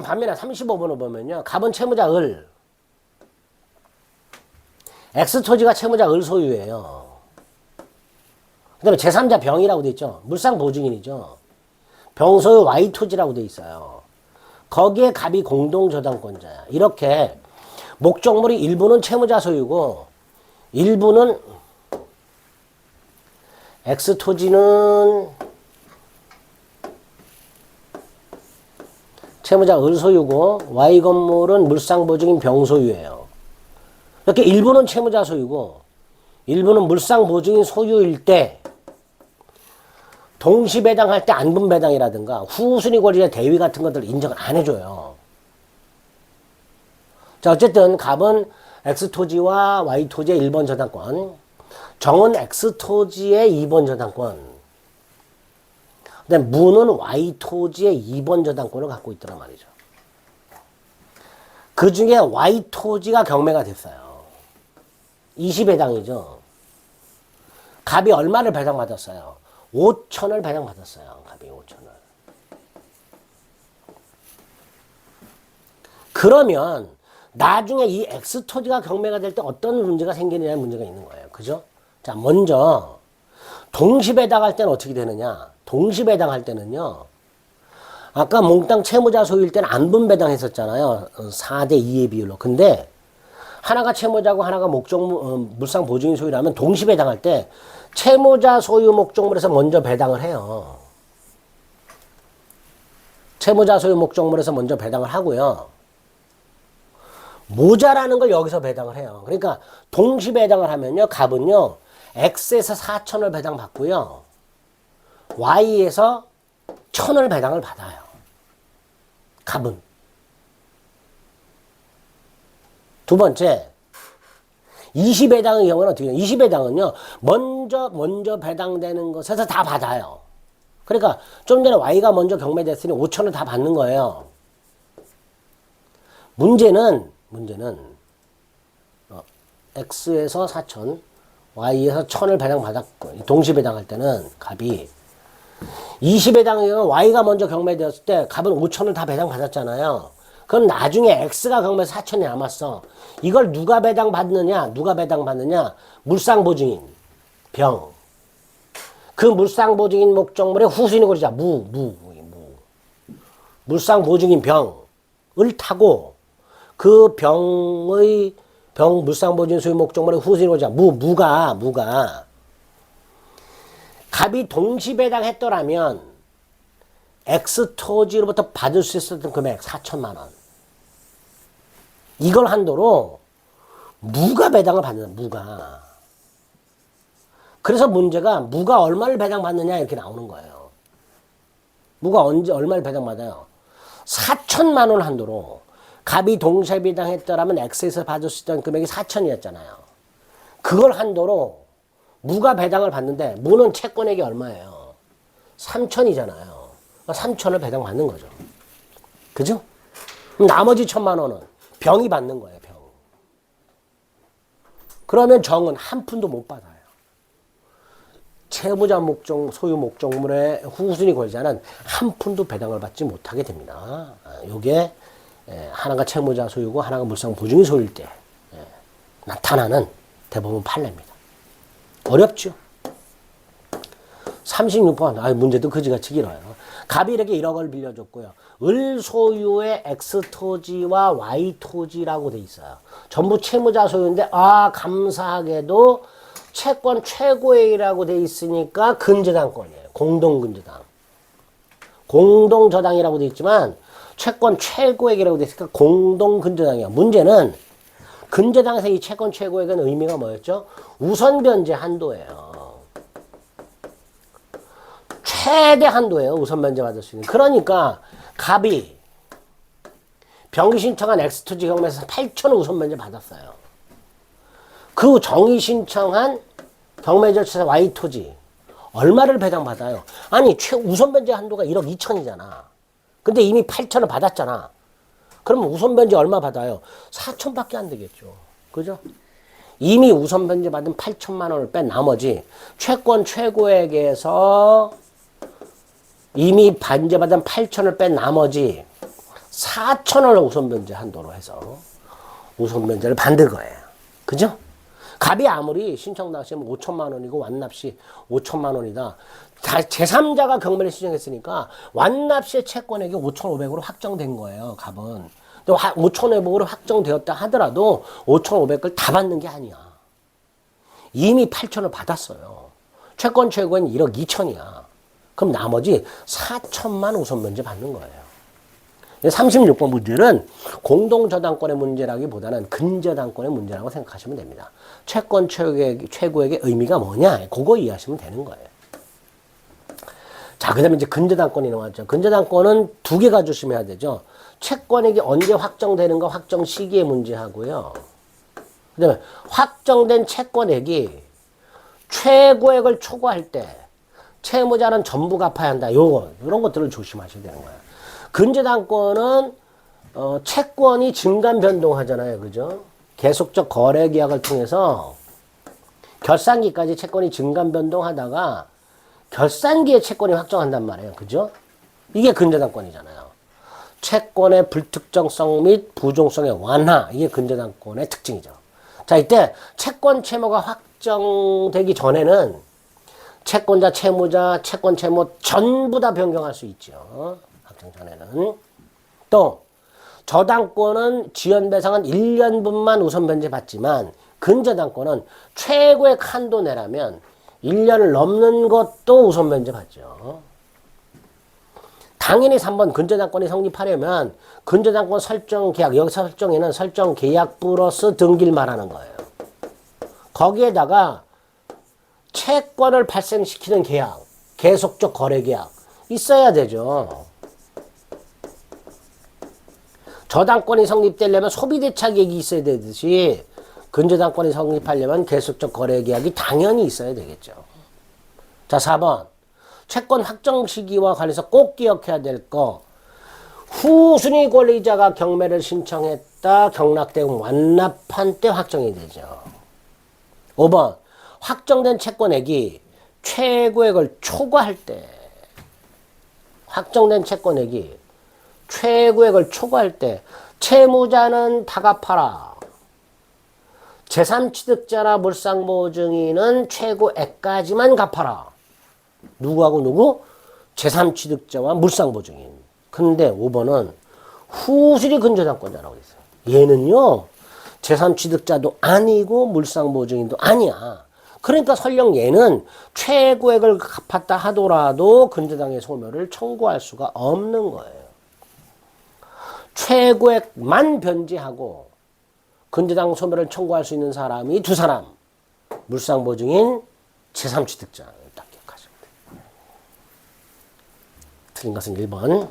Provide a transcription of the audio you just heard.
반면에 35번을 보면요. 갑은 채무자 을. X토지가 채무자 을 소유예요. 그 다음에 제3자 병이라고 돼 있죠. 물상보증인이죠. 병소유 Y토지라고 돼 있어요. 거기에 갑이 공동저당권자야. 이렇게 목적물이 일부는 채무자 소유고 일부는 X토지는 채무자 을 소유고 Y 건물은 물상보증인 병 소유예요. 이렇게 일부는 채무자 소유고 일부는 물상보증인 소유일 때 동시배당할 때 안분배당이라든가 후순위 권리의 대위 같은 것들을 인정을 안 해줘요. 자, 어쨌든 갑은 X토지와 Y토지의 1번 저당권, 정은 X토지의 2번 저당권, 근데 무는 Y토지의 2번 저당권을 갖고 있더란 말이죠. 그 중에 Y토지가 경매가 됐어요. 20회당이죠. 갑이 얼마를 배당받았어요? 5천을 배당받았어요. 갑이 5천을. 그러면 나중에 이 X토지가 경매가 될 때 어떤 문제가 생기느냐는 문제가 있는 거예요. 그죠? 자, 먼저 동시배당할 때는 어떻게 되느냐? 동시배당할 때는요. 아까 몽땅 채무자 소유일 때는 안분배당 했었잖아요. 4대 2의 비율로. 근데 하나가 채무자고 하나가 물상보증인 소유라면 동시배당할 때 채무자 소유 목적물에서 먼저 배당을 해요. 채무자 소유 목적물에서 먼저 배당을 하고요. 모자라는 걸 여기서 배당을 해요. 그러니까 동시배당을 하면요. 갑은요. X에서 4천을 배당받고요. Y에서 1,000을 배당을 받아요. 갑은. 두 번째, 20회당의 경우는 어떻게 해요? 20회당은요, 먼저 배당되는 것에서 다 받아요. 그러니까 좀 전에 Y가 먼저 경매됐으니 5천을 다 받는 거예요. 문제는 X에서 4천, Y에서 1,000을 배당받았고, 동시배당할 때는 갑이 20회당의 경우 Y가 먼저 경매되었을 때 갑은 5천을 다 배당받았잖아요. 그럼 나중에 X가 경매 4천이 남았어. 이걸 누가 배당받느냐? 물상보증인, 병. 그 물상보증인 목적물의 후순위 권리자, 물상보증인 병을 타고 그 물상보증인 소유 목적물의 후순위 권리자, 무가 갑이 동시배당했더라면 X토지로부터 받을 수 있었던 금액 4천만 원. 이걸 한도로 무가 배당을 받는 무가. 그래서 문제가 무가 얼마를 배당받느냐 이렇게 나오는 거예요. 무가 얼마를 배당받아요? 4천만 원 한도로 갑이 동시에 배당했더라면 X에서 받을 수 있던 금액이 4천이었잖아요. 그걸 한도로 무가 배당을 받는데 무는 채권액이 얼마예요? 3천이잖아요. 3천을 배당받는 거죠. 그죠? 그럼 나머지 1,000만 원은 병이 받는 거예요. 병. 그러면 정은 한 푼도 못 받아요. 채무자 소유 목적물의 후순위 권리자는 한 푼도 배당을 받지 못하게 됩니다. 요게 하나가 채무자 소유고 하나가 물상보증인 소유일 때 나타나는 대부분 판례입니다. 어렵죠? 36번. 문제도 그지같이 길어요. 갑이 이렇게 1억을 빌려줬고요. 을 소유의 X토지와 Y토지라고 돼 있어요. 전부 채무자 소유인데 감사하게도 채권 최고액이라고 돼 있으니까 근저당권이에요. 공동근저당. 공동저당이라고 돼 있지만 채권 최고액이라고 돼 있으니까 공동근저당이에요. 문제는 근저당에서 이 채권 최고액은 의미가 뭐였죠? 우선 변제 한도예요. 최대 한도예요. 우선 변제 받을 수 있는. 그러니까 갑이 병이 신청한 X토지 경매에서 8천을 우선 변제 받았어요. 그 정의 신청한 경매 절차에서 Y토지 얼마를 배당받아요? 아니 우선 변제 한도가 1억 2천이잖아. 근데 이미 8천을 받았잖아. 그러면 우선 변제 얼마 받아요? 4천밖에 안 되겠죠. 그죠? 이미 우선 변제 받은 8천만 원을 뺀 나머지 채권 최고액에서 이미 반제받은 8천을 뺀 나머지 4천원을 우선 변제 한도로 해서 우선 변제를 받는 거예요. 그죠? 갑이 아무리 신청 당시면 5천만 원이고 완납시 5천만 원이다. 제3자가 경매를 신청했으니까 완납시의 채권액이 5,500으로 확정된 거예요. 갑은. 5,500으로 확정되었다 하더라도 5,500을 다 받는 게 아니야. 이미 8천을 받았어요. 채권 최고는 1억 2천이야. 그럼 나머지 4천만 우선 변제 받는 거예요. 36번 문제는 공동저당권의 문제라기보다는 근저당권의 문제라고 생각하시면 됩니다. 채권 최고액의 의미가 뭐냐? 그거 이해하시면 되는 거예요. 자, 그 다음에 이제 근저당권이 나왔죠. 근저당권은 두 개가 조심해야 되죠. 채권액이 언제 확정되는가 확정 시기의 문제하고요. 그 다음에 확정된 채권액이 최고액을 초과할 때 채무자는 전부 갚아야 한다. 이런 것들을 조심하셔야 되는 거예요. 근저당권은 채권이 증감 변동하잖아요. 그죠? 계속적 거래 계약을 통해서 결산기까지 채권이 증감 변동하다가 결산기에 채권이 확정한단 말이에요. 그죠? 이게 근저당권이잖아요. 채권의 불특정성 및 부종성의 완화. 이게 근저당권의 특징이죠. 자, 이때 채권 채무가 확정되기 전에는 채권자, 채무자, 채권 채무 전부 다 변경할 수 있죠. 확정 전에는. 또 저당권은 지연배상은 1년분만 우선 변제 받지만 근저당권은 최고액 한도 내라면 1년을 넘는 것도 우선 변제 받죠. 당연히 3번 근저당권이 성립하려면 근저당권 설정 계약, 여기서 설정에는 설정 계약 플러스 등기를 말하는 거예요. 거기에다가 채권을 발생시키는 계약, 계속적 거래 계약 있어야 되죠. 저당권이 성립되려면 소비대차 계획이 있어야 되듯이 근저당권이 성립하려면 계속적 거래 계약이 당연히 있어야 되겠죠. 자, 4번. 채권 확정 시기와 관해서 꼭 기억해야 될 거. 후순위 권리자가 경매를 신청했다. 경락되고 완납한 때 확정이 되죠. 5번. 확정된 채권액이 최고액을 초과할 때. 확정된 채권액이 최고액을 초과할 때 채무자는 다 갚아라. 제3취득자나 물상보증인은 최고액까지만 갚아라. 누구하고 누구? 제3취득자와 물상보증인. 근데 5번은 후순위 근저당권자라고 있어요. 얘는요. 제3취득자도 아니고 물상보증인도 아니야. 그러니까 설령 얘는 최고액을 갚았다 하더라도 근저당의 소멸을 청구할 수가 없는 거예요. 최고액만 변제하고 근저당 소멸을 청구할 수 있는 사람이 두 사람. 물상보증인, 제3취득자. 딱 기억하시면 돼요. 틀린 것은 1번.